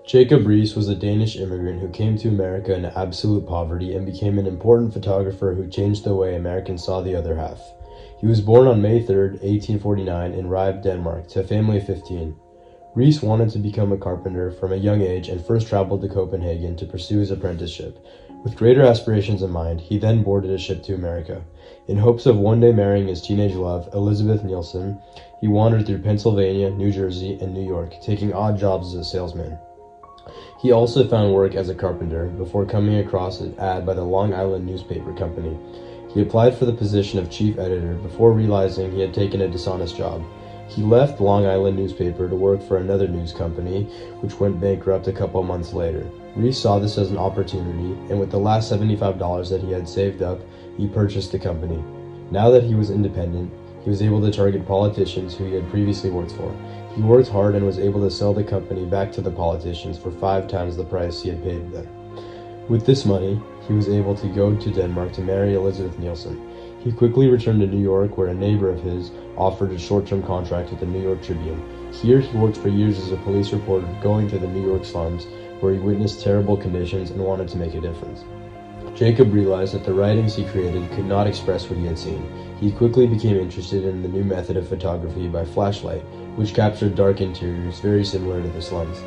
Jacob Riis was a Danish immigrant who came to America in absolute poverty and became an important photographer who changed the way Americans saw the other half. He was born on May 3, 1849 in Riis, Denmark, to a family of 15. Riis wanted to become a carpenter from a young age and first traveled to Copenhagen to pursue his apprenticeship. With greater aspirations in mind, he then boarded a ship to America. In hopes of one day marrying his teenage love, Elizabeth Nielsen, he wandered through Pennsylvania, New Jersey, and New York, taking odd jobs as a salesman. He also found work as a carpenter before coming across an ad by the Long Island newspaper company. He applied for the position of chief editor before realizing he had taken a dishonest job. He left Long Island newspaper to work for another news company, which went bankrupt a couple months later. Riis saw this as an opportunity, and with the last $75 that he had saved up, he purchased the company. Now that he was independent, he was able to target politicians who he had previously worked for. He worked hard and was able to sell the company back to the politicians for 5 times the price he had paid them. With this money, he was able to go to Denmark to marry Elizabeth Nielsen. He quickly returned to New York, where a neighbor of his offered a short-term contract with the New York Tribune. Here he worked for years as a police reporter, going to the New York slums, where he witnessed terrible conditions and wanted to make a difference. Jacob realized that the writings he created could not express what he had seen. He quickly became interested in the new method of photography by flashlight, which captured dark interiors very similar to the slums.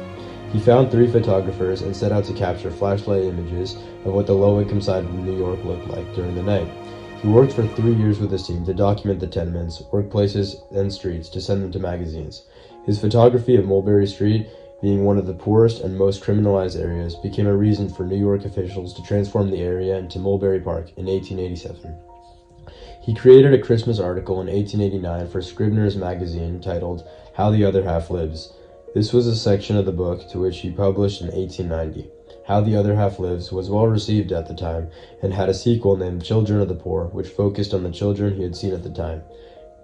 He found 3 photographers and set out to capture flashlight images of what the low-income side of New York looked like during the night. He worked for 3 years with his team to document the tenements, workplaces, and streets to send them to magazines. His photography of Mulberry Street, being one of the poorest and most criminalized areas, became a reason for New York officials to transform the area into Mulberry Park in 1887. He created a Christmas article in 1889 for Scribner's magazine titled How the Other Half Lives. This was a section of the book to which he published in 1890. How the Other Half Lives was well received at the time and had a sequel named Children of the Poor, which focused on the children he had seen at the time.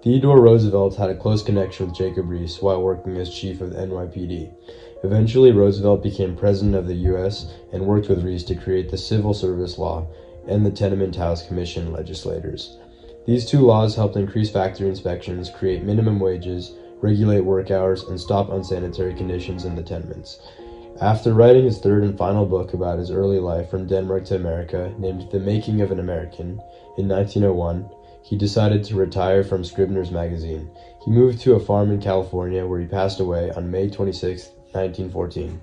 Theodore Roosevelt had a close connection with Jacob Riis while working as chief of the NYPD. Eventually, Roosevelt became president of the U.S. and worked with Riis to create the Civil Service Law and the Tenement House Commission legislators. These 2 laws helped increase factory inspections, create minimum wages, regulate work hours, and stop unsanitary conditions in the tenements. After writing his 3rd and final book about his early life from Denmark to America, named The Making of an American, in 1901, he decided to retire from Scribner's magazine. He moved to a farm in California where he passed away on May 26, 1914.